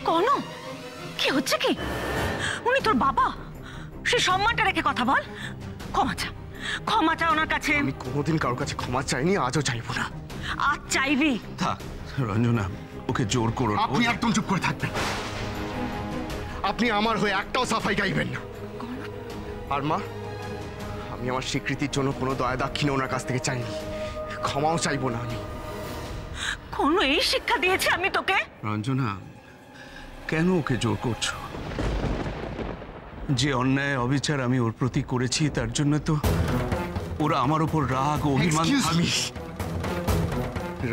কোন কি হচ্ছে কি? উনি তোর বাবা, সে সম্মানটা রেখে কথা বল। ক্ষমা চা ওনার কাছে। আমি কোনোদিন কারোর কাছে ক্ষমা চাইনি, আজও চাইবো না। আজ চাইবি? থাক রঞ্জনা, ওকে জোর করো। আপনি একদম চুপ করে থাকবেন। আপনি আমার হয়ে একটাও সাফাই গাইবেন না। আর মা, আমি আমার স্বীকৃতির জন্য কোনো দয়া দাক্ষিণে ওনার কাছ থেকে চাইনি, ক্ষমাও চাইবো না আমি। কোন এই শিক্ষা দিয়েছে আমি তোকে? রঞ্জনা, কেন ওকে জোর করছো? যে অন্যায় অবিচার আমি ওর প্রতি করেছি তার জন্য তো ওরা আমার উপর রাগ অভিমান।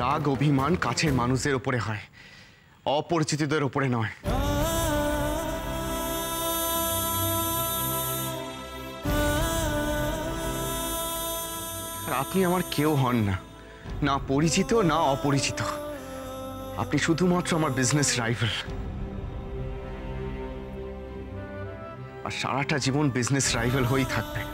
রাগ অভিমান কাছের মানুষদের উপরে হয়, অপরিচিতদের উপরে নয়। আপনি আমার কেউ হন না, না পরিচিত না অপরিচিত। আপনি শুধুমাত্র আমার বিজনেস রাইভাল। আর সারাটা জীবন বিজনেস রাইভাল হয়েই থাকবেন।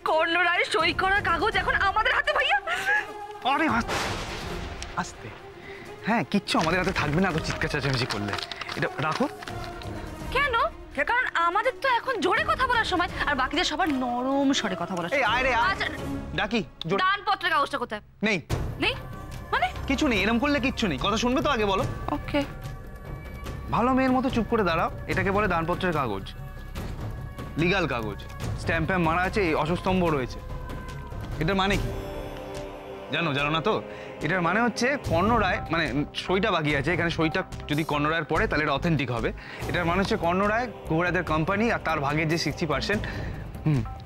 কর্ণ রায় সই করা কাগজ এখন আমাদের হাতে ভাইয়া। আরে আস্তে, হ্যাঁ কিচ্ছু আমাদের হাতে থাকবে না তো চিৎকার চেঁচামেচি করলে। এটা রাখো। কেন? কারণ আমাদের তো এখন জোরে কথা বলার সময়, আর বাকিদের সবার নরম স্বরে কথা বলার সময়। এই আয় রে ডাকি। দানপত্রের কাগজটা কোথায়? নেই। নেই মানে? কিছু নেই, এরকম করলে কিচ্ছু নেই। কথা শুনবে তো আগে বলো। ওকে, ভালো মেয়ের মতো চুপ করে দাঁড়াও। এটাকে বলে দানপত্রের কাগজ, লিগাল কাগজ। স্ট্যাম্প মারা আছে, অশস্তম্ভ রয়েছে। এটার মানে কি জানো? জানো না তো? এটার মানে হচ্ছে কর্ণ রায়, মানে সইটা বাকি আছে এখানে, সইটা যদি কর্ণ রায়ের পড়ে তাহলে এটা অথেন্টিক হবে। এটার মানে হচ্ছে কর্ণ রায় ঘোড়াদের কোম্পানি আর তার ভাগের যে 60%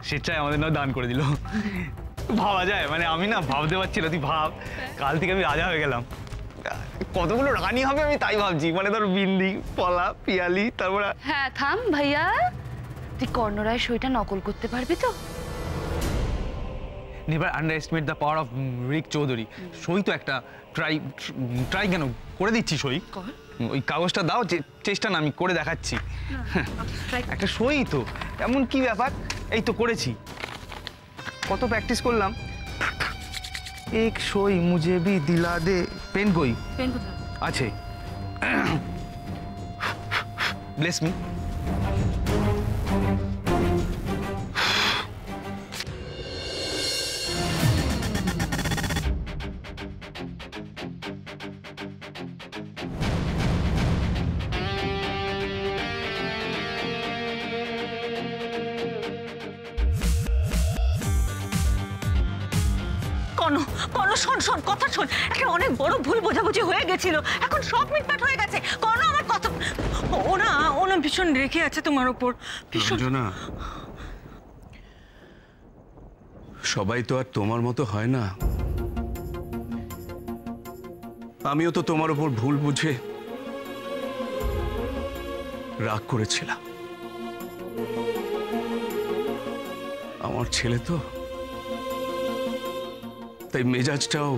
সেটাই আমাদের না দান করে দিল। ভাবা যায়? মানে আমি না ভাবতে পারছি না, তুই ভাব কাল থেকে আমি রাজা হয়ে গেলাম। কতগুলো রানী হবে আমি তাই ভাবছি। মানে ধর বিন্দি, পলা, পিয়ালি, তারপর। হ্যাঁ থাম ভাইয়া, তুই কর্ণ রায়ের সইটা নকল করতে পারবি তো? Never underestimate the power of Rick Chowdhury. সই তো একটা ট্রাই কেন করে দিচ্ছি সই। ওই কাগজটা দাও, চেষ্টা না আমি করে দেখাচ্ছি। একটা সই তো, এমন কি ব্যাপার? এই তো করেছি, কত প্র্যাকটিস করলাম। এক সই মুঝে ভি দিলা দে। পেন কই? পেন কোথায় আছে? Bless me. শোন কথা শোন, একটা অনেক বড় ভুল বোঝাবুঝি হয়ে গেছিল, এখন সব মিটমাট হয়ে গেছে। কর্ণ আমার কথা, ওনা ভীষণ রেখে আছে তোমার উপর। রঞ্জনা, সবাই তো আর তোমার মতো হয় না। আমিও তো তোমার উপর ভুল বুঝে রাগ করেছিলাম। আমার ছেলে তো, তাই মেজাজটাও।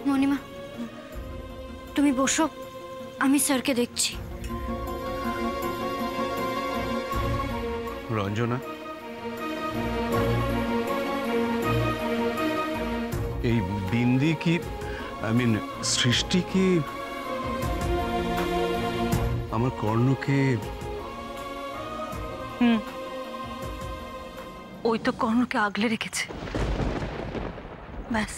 মণিমা, তুমি বসো, আমি স্যারকে দেখছি। রঞ্জনা, এই বিন্দি কি, সৃষ্টি কি আমার কর্ণকে? ওই তো কর্ণকে আগলে রেখেছে। ব্যাস,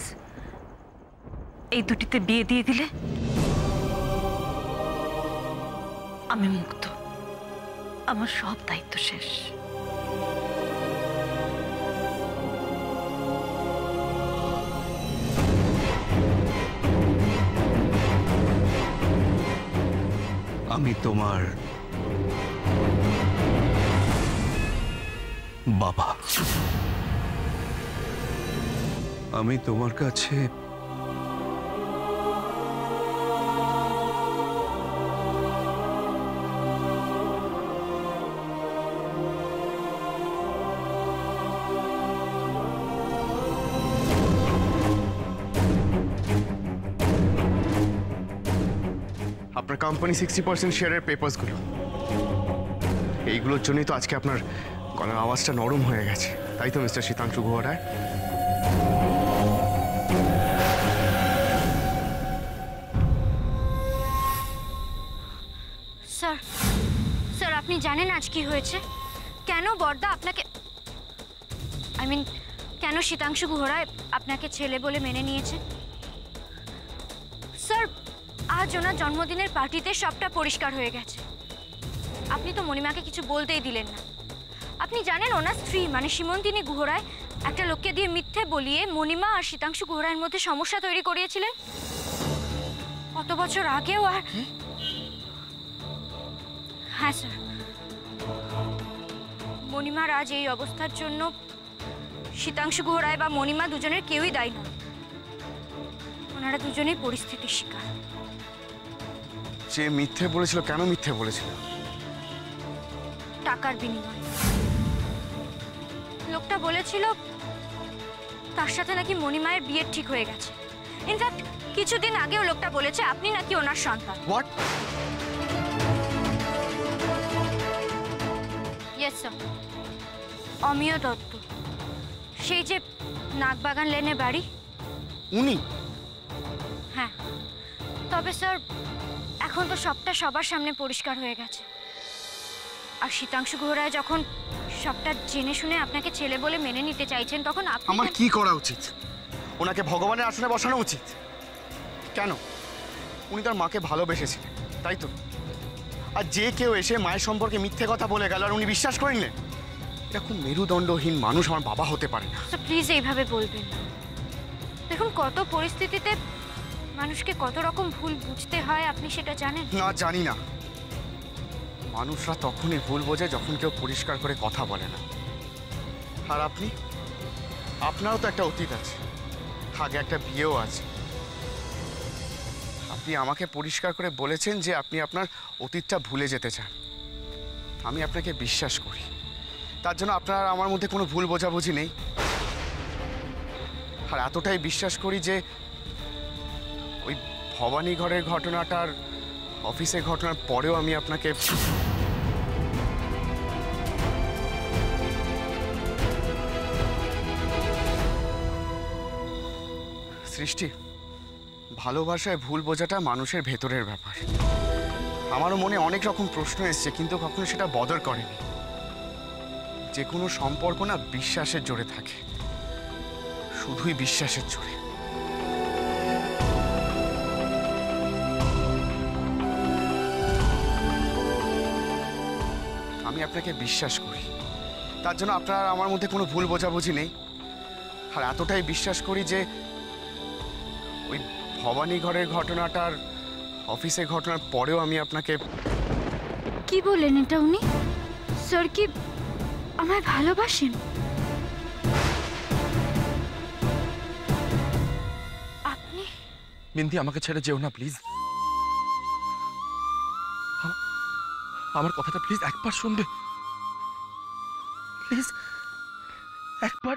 এই দুটিতে বিয়ে দিয়ে দিলে আমি মুক্ত, আমার সব দায়িত্ব শেষ। আমি তোমার বাবা, আমি তোমার কাছে আপনার কোম্পানি 60% শেয়ারের পেপারসগুলো। এইগুলোর জন্যই তো আজকে আপনার গলার আওয়াজটা নরম হয়ে গেছে, তাই তো মিস্টার শীতাংশু গুহ রায়? স্যার, স্যার আপনি জানেন আজ কি হয়েছে? কেন বর্দা আপনাকে, কেন শীতাংশু গুহ রায় আপনাকে ছেলে বলে মেনে নিয়েছে? স্যার, আজ ওনার জন্মদিনের পার্টিতে সবটা পরিষ্কার হয়ে গেছে। আপনি তো মণিমাকে কিছু বলতেই দিলেন না। আপনি জানেন ওনার স্ত্রী মানে সীমন্তিনী গুহ রায় একটা লোককে দিয়ে মিথ্যে বলিয়ে মণিমা আর শীতাংশু গুহ রায়ের মধ্যে সমস্যা তৈরি করিয়েছিলেন কত বছর আগেও। আর হ্যাঁ স্যার, মণিমার আজ এই অবস্থার জন্য শীতাংশু গুহ রায় বা মণিমা দুজনের কেউই দায়ী নয়। ওনারা দুজনেই পরিস্থিতির শিকার। যে মিথ্যে বলেছিল, কেন মিথ্যে বলেছিল? টাকার বিনিময়ে। লোকটা বলেছিল তার সাথে নাকি মণিমায়ের বিয়ে ঠিক হয়ে গেছে। ইনফ্যাক্ট কিছুদিন আগেও লোকটা বলেছে আপনি নাকি ওনার সন্তান। হোয়াট? ইয়েস স্যার, অমিয় দত্ত, সেই যে নাগবাগান লেনে বাড়ি। উনি? হ্যাঁ, তবে স্যার এখন তো সবটা সবার সামনে পরিষ্কার হয়ে গেছে। আর শীতাংশু গুহ রায় যখন সবটা জেনে শুনে আপনাকে ছেলে বলে মেনে নিতে চাইছেন, তখন আপনি আমার কি করা উচিত? ওনাকে ভগবানের আসনে বসানো উচিত? কেন? উনি তার মাকে ভালোবেসেছিলেন, তাই তো? আর যে কেউ এসে মায়ের সম্পর্কে মিথ্যে কথা বলে গেল আর উনি বিশ্বাস করে নিলেন? এরকম মেরুদণ্ডহীন মানুষ আমার বাবা হতে পারে না। স্যার প্লিজ এইভাবে বলবেন না। দেখুন কত পরিস্থিতিতে মানুষকে কত রকম ভুল বুঝতে হয়, আপনি সেটা জানেন? না, জানি না। মানুষরা তখনই ভুল বোঝে যখন কেউ পরিষ্কার করে কথা বলে না। আর আপনি, আপনারও তো একটা অতীত আছে, আগে একটা বিয়েও আছে। আপনি আমাকে পরিষ্কার করে বলেছেন যে আপনি আপনার অতীতটা ভুলে যেতে চান। আমি আপনাকে বিশ্বাস করি, তার জন্য আপনার আমার মধ্যে কোনো ভুল বোঝাবুঝি নেই। আর এতটাই বিশ্বাস করি যে ওই ভবানী ঘরের ঘটনাটার, অফিসের ঘটনার পরেও আমি আপনাকে সৃষ্টি, ভালোবাসায় ভুল বোঝাটা মানুষের ভেতরের ব্যাপার। আমারও মনে অনেক রকম প্রশ্ন এসছে, কিন্তু কখনো সেটা বদর করেনি। যে কোনো সম্পর্ক না বিশ্বাসের জোরে থাকে, শুধুই বিশ্বাসের জোরে। আমি আপনাকে বিশ্বাস করি, তার জন্য আপনার আমার মধ্যে কোনো ভুল বোঝাবুঝি নেই। আর এতটাই বিশ্বাস করি যে ওই ভবানী ঘরের ঘটনাটার, অফিসের ঘটনার পরেও আমি আপনাকে। কি বলেন এটা উনি? স্যার কি আমায় ভালোবাসেন? আপনি? বিন্দি, আমাকে ছেড়ে যেও না প্লিজ। আমার কথাটা প্লিজ একবার শুনবে? প্লিজ একবার।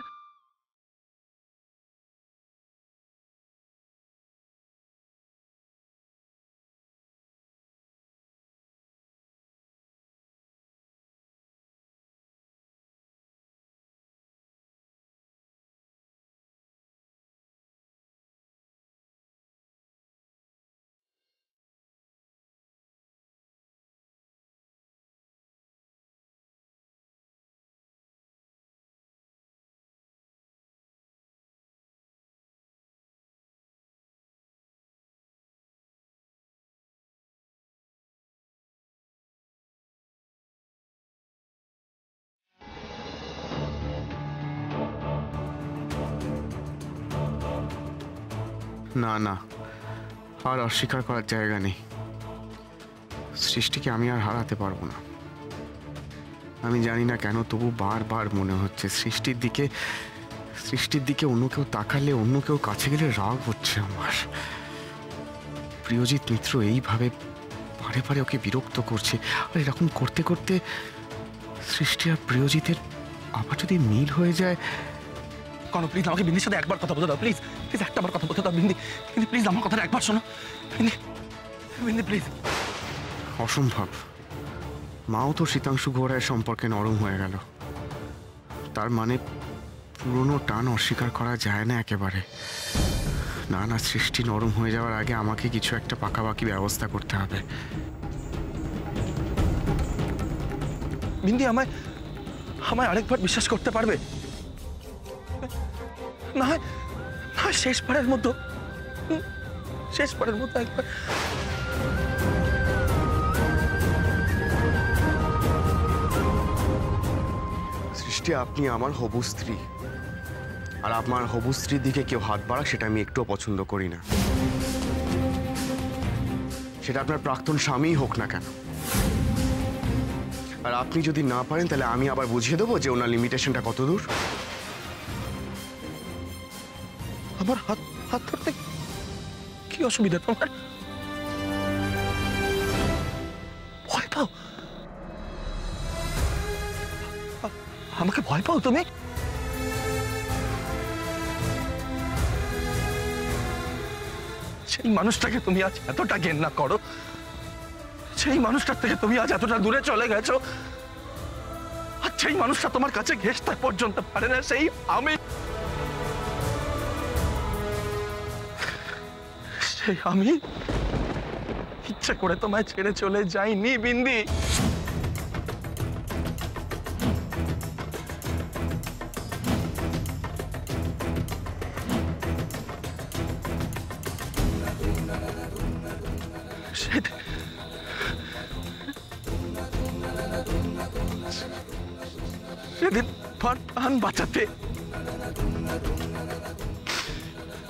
না না, আর অস্বীকার করার জায়গা নেই। সৃষ্টিকে আমি আর হারাতে পারবো না। আমি জানি না কেন, তবু বারবার মনে হচ্ছে সৃষ্টির দিকে অন্য কেউ তাকালে, অন্য কেউ কাছে গেলে রাগ হচ্ছে আমার। প্রিয়জিৎ মিত্র এইভাবে বারে বারে ওকে বিরক্ত করছে, আর এরকম করতে করতে সৃষ্টি আর প্রিয়জিতের আবার যদি মিল হয়ে যায়। কোনো প্লিজ আমাকে বিন্দির সাথে একবার কথা বলতে দাও, প্লিজ প্লিজ একটা বার কথা বলতে দাও বিন্দি। বিন্দি প্লিজ আমার কথাটা একবার শোনো। বিন্দি, বিন্দি প্লিজ। অসম্ভব। মাও তো শীতাংশু ঘোড়ায় সম্পর্কে নরম হয়ে গেল। তার মানে পুরনো টান অস্বীকার করা যায় না একেবারে। না না, সৃষ্টি নরম হয়ে যাওয়ার আগে আমাকে কিছু একটা পাকাপাকি ব্যবস্থা করতে হবে। বিন্দি, আমায় আরেকবার বিশ্বাস করতে পারবে? না হয় শেষবারের মতো একবার। সৃষ্টি, আপনি আমার হবু স্ত্রী, আর আপনার হবু স্ত্রীর দিকে কেউ হাত বাড়াক সেটা আমি একটুও পছন্দ করি না। সেটা আপনার প্রাক্তন স্বামীই হোক না কেন। আর আপনি যদি না পারেন তাহলে আমি আবার বুঝিয়ে দেবো যে ওনার লিমিটেশনটা কত দূর। আমার হাত ধরতে কি অসুবিধা তোমার? ভয় পাও? আমাকে ভয় পাও তুমি? সেই মানুষটাকে তুমি আজ এতটা ঘেন্না করো, সেই মানুষটার থেকে তুমি আজ এতটা দূরে চলে গেছো, আর সেই মানুষটা তোমার কাছে ঘেঁষতে পর্যন্ত পারে না, সেই আমি ইচ্ছে করে তোমায় ছেড়ে চলে যাইনি বিন্দি। সেদিন প্রাণ বাঁচাতে,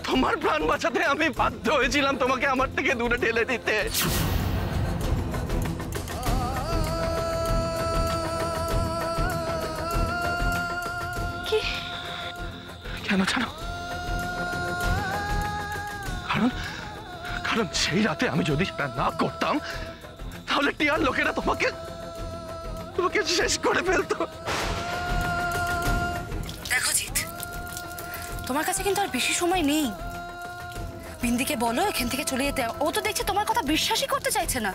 তোমার প্রাণ বাঁচাতে আমি বাধ্য হয়েছিলাম তোমাকে আমার থেকে দূরে ঠেলে দিতে। কেন জানো? কারণ সেই রাতে আমি যদি সেটা না করতাম তাহলে টিয়ার লোকেরা তোমাকে শেষ করে ফেলতো। দেখো জিৎ, তোমার কাছে কিন্তু আর বেশি সময় নেই। বিন্দিকে বলো এখান থেকে চলে যেতে। ও তো দেখছি তোমার কথা বিশ্বাসই করতে চাইছে না।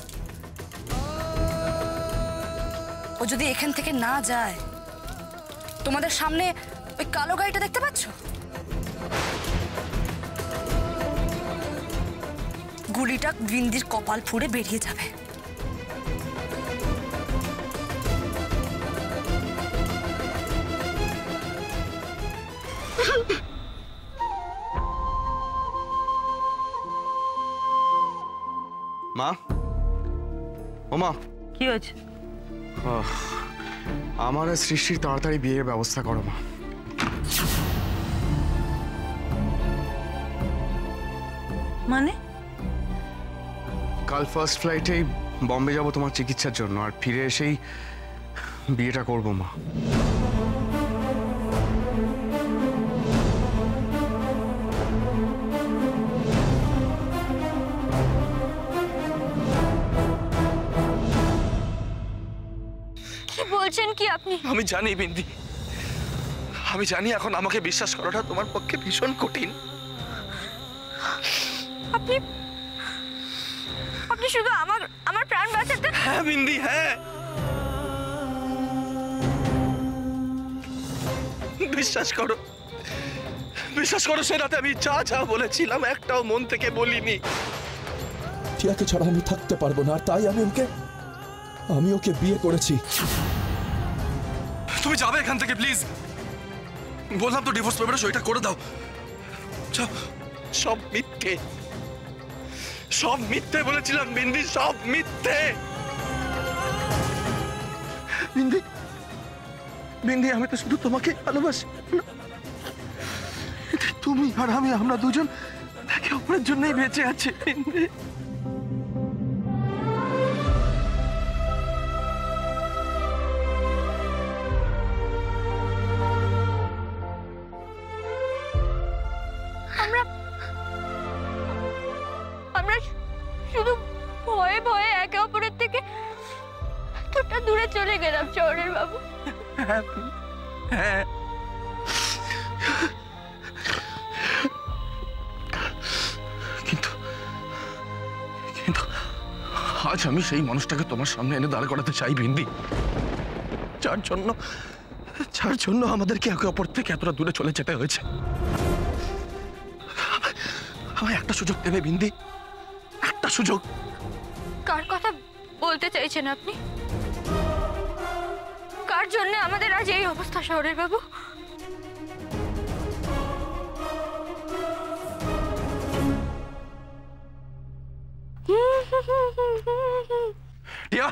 ও যদি এখান থেকে না যায়, তোমাদের সামনে ওই কালো গাড়িটা দেখতে পাচ্ছ? গুলিটা বিন্দির কপাল ফুঁড়ে বেরিয়ে যাবে। মা, ও মা, কি হয়েছে? আমার আর সৃষ্টির তাড়াতাড়ি বিয়ের ব্যবস্থা করো মা। মানে? কাল ফার্স্ট ফ্লাইটেই বম্বে যাব তোমার চিকিৎসার জন্য, আর ফিরে এসেই বিয়েটা করবো মা। বলছেন কি আপনি? আমি জানি বিন্দি, আমি জানি এখন আমাকে বিশ্বাস করাটা তোমার পক্ষে ভীষণ কঠিন। আপনি শুধু আমার প্রাণ বাঁচাতে। হ্যাঁ বিন্দি, হ্যাঁ, বিশ্বাস করো সে রাতে আমি যা বলেছিলাম একটাও মন থেকে বলিনি। টিয়াকে ছাড়া আমি থাকতে পারবো না, আর তাই আমি ওকে বিয়ে করেছি। তুমি যাবে এখান থেকে প্লিজ। বললাম তো ডিভোর্স পেপারে সইটা করে দাও। সব মিথ্যে বলেছিলাম বিন্দি, সব মিথ্যে। বিন্দি, আমি তো শুধু তোমাকে ভালোবাসি। তুমি আর আমরা দুজন একে অপরের জন্যই বেঁচে আছি বিন্দি। আমরা শুধু ভয়ে ভয়ে একে অপরের থেকে এতটা দূরে চলে গেলাম শহরের বাবু। হ্যাঁ, কিন্তু আজ আমি সেই মানুষটাকে তোমার সামনে এনে দাঁড় করাতে চাই বিন্দি, যার জন্য আমাদেরকে একে অপর থেকে এতটা দূরে চলে যেতে হয়েছে। আমায় একটা সুযোগ দেবে বিন্দি, একটা সুযোগ। কার কথা বলতে চাইছেন আপনি? কার জন্য আমাদের আজ এই অবস্থা শহরের বাবু? টিয়া,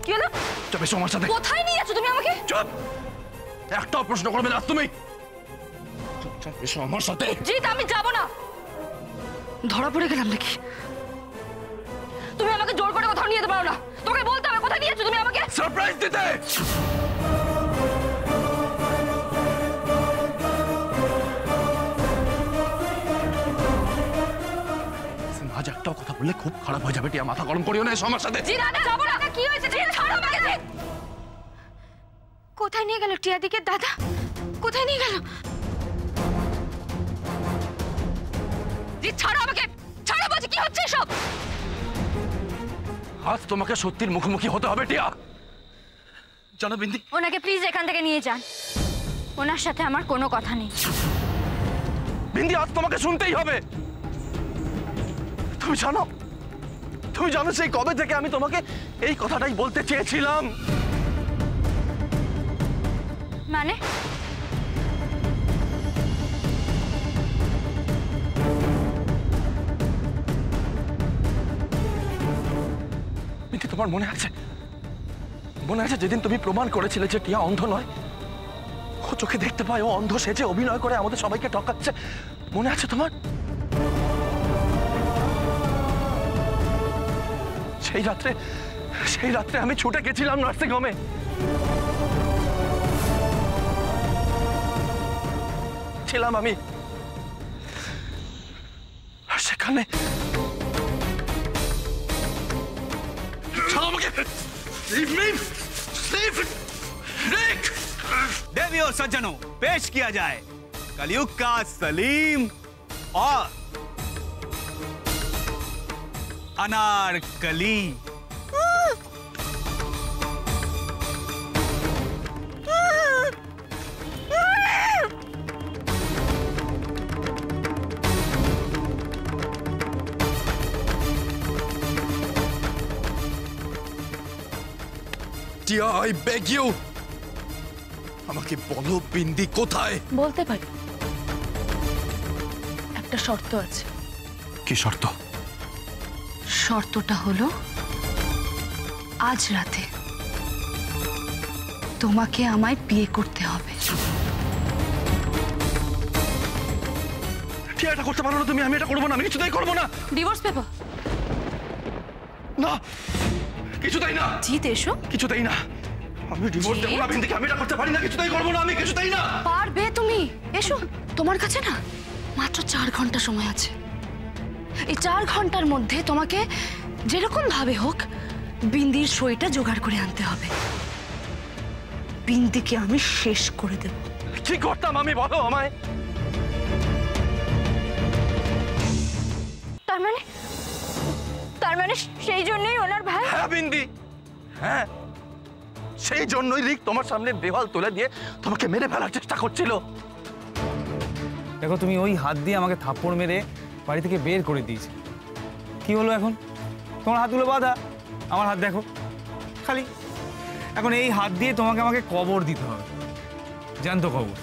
কি হলো? চুপ, এসো আমার সাথে। কোথায় নিয়ে যাচ্ছ তুমি আমাকে? চুপ, একটাও প্রশ্ন করবে না তুমি। এসো আমার সাথে। জিৎ, আমি যাব না। ধরা পড়ে গেলাম নাকি? তুমি আমাকে জোর করে কোথাও নিয়ে যেতে পারো না। তোমাকে বলতে হবে কোথায় নিয়ে যাচ্ছ তুমি আমাকে। সারপ্রাইজ দিতে। আজ একটাও কথা বললে খুব খারাপ হয়ে যাবে টিয়া, মাথা গরম করিও না। এসো আমার সাথে। জিৎ, আমি যাব না। কি হয়েছে? জিৎ, ছাড়ো আমাকে। জিৎ, কোথায় নিয়ে গেল টিয়া দিকে দাদা? কোথায় নিয়ে গেল? জিৎ, ছাড়ো আমাকে। ছাড়ো বলছি। কি হচ্ছে সব? আজ তোমাকে সত্যির মুখোমুখি হতে হবে টিয়া। জানো বিন্দি, ওনাকে প্লিজ এখান থেকে নিয়ে যান। ওনার সাথে আমার কোনো কথা নেই। বিন্দি, আজ তোমাকে শুনতেই হবে। তুমি জানো সেই কবে থেকে আমি তোমাকে এই কথাটাই বলতে চেয়েছিলাম। মানে? বিন্দি, তোমার মনে আছে যেদিন তুমি প্রমাণ করেছিলে যে টিয়া অন্ধ নয়, ও চোখে দেখতে পায়, ও অন্ধ সেজে অভিনয় করে আমাদের সবাইকে ঠকাচ্ছে? মনে আছে তোমার? সেই রাত্রে আমি ছুটে গেছিলাম নার্সিং হোমে। ছিলাম আমি, আর সেখানে देवी और सज्जनों, पेश किया जाए कलयुग का सलीम और अनारकली। টিয়া, I beg you, আমাকে বলো বিন্দি কোথায়? বলতে পারি, একটা শর্ত আছে। কি শর্ত? শর্তটা হলো আজ রাতে তোমাকে আমায় বিয়ে করতে হবে। টিয়া, এটা করতে পারো না তুমি। আমি এটা করবো না, আমি কিছুতেই করবো না। Divorce paper? না, কিছুতেই না। জিৎ, এসো। কিছুতেই না, আমি ডিভোর্স দেবো না বিন্দিকে। আমি এটা করতে পারি না, কিছুতেই করবো না, আমি কিছুতেই না। পারবে তুমি। এসো, তোমার কাছে না মাত্র 4 ঘন্টা সময় আছে। এই 4 ঘন্টার মধ্যে তোমাকে যেরকম ভাবে হোক বিন্দির সইটা জোগাড় করে আনতে হবে। বিন্দিকে আমি শেষ করে দেব। কি করতাম আমি, বলো আমায়। তার মানে সেই জন্যই ওনার ভাই? হ্যাঁ বিন্দি, হ্যাঁ, সেই জন্যই রিক তোমার সামনে দেওয়াল তুলে দিয়ে তোমাকে মেরে ফেলার চেষ্টা করছিল। দেখো, তুমি ওই হাত দিয়ে আমাকে থাপ্পড় মেরে বাড়ি থেকে বের করে দিয়েছে। কি হলো এখন? তোমার হাতগুলো বাঁধা, আমার হাত দেখো খালি। এখন এই হাত দিয়ে তোমাকে আমাকে কবর দিতে হবে, জ্যান্ত কবর।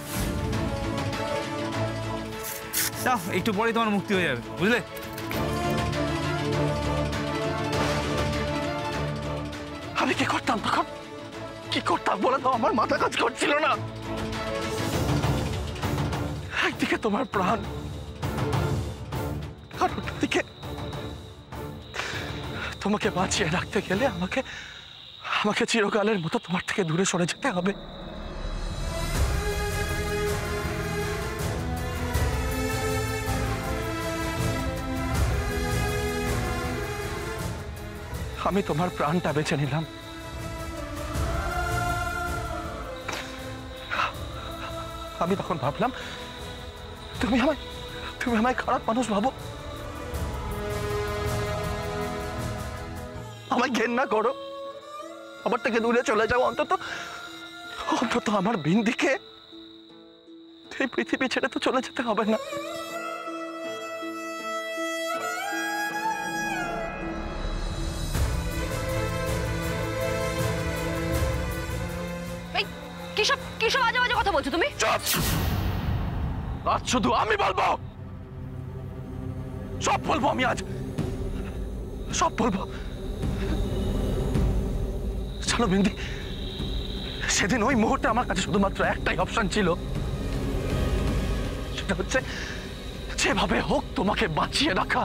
যাও, একটু পরেই তোমার মুক্তি হয়ে যাবে, বুঝলে? আমি কি করতাম তখন? কি করতাম বলে তো আমার মাথা কাজ করছিল না। একদিকে তোমার প্রাণ, আর অন্যদিকে তোমাকে বাঁচিয়ে রাখতে গেলে আমাকে চিরকালের মতো তোমার থেকে দূরে সরে যেতে হবে। আমি তোমার প্রাণটা বেছে নিলাম। আমি তখন ভাবলাম তুমি আমায় খারাপ মানুষ ভাবো, আমায় ঘেন্না করো, আমার থেকে দূরে চলে যাও, অন্তত অন্তত আমার বিন্দিকে এই পৃথিবী ছেড়ে তো চলে যেতে হবে না। কিসব আজে বাজে কথা বলছো তুমি? চুপ! আজ শুধু আমি বলবো, সব বলবো আমি, আজ সব বলবো। চলো বিন্দি, সেদিন ওই মুহূর্তে আমার কাছে শুধুমাত্র একটাই অপশন ছিল, সেটা হচ্ছে যেভাবে হোক তোমাকে বাঁচিয়ে রাখা।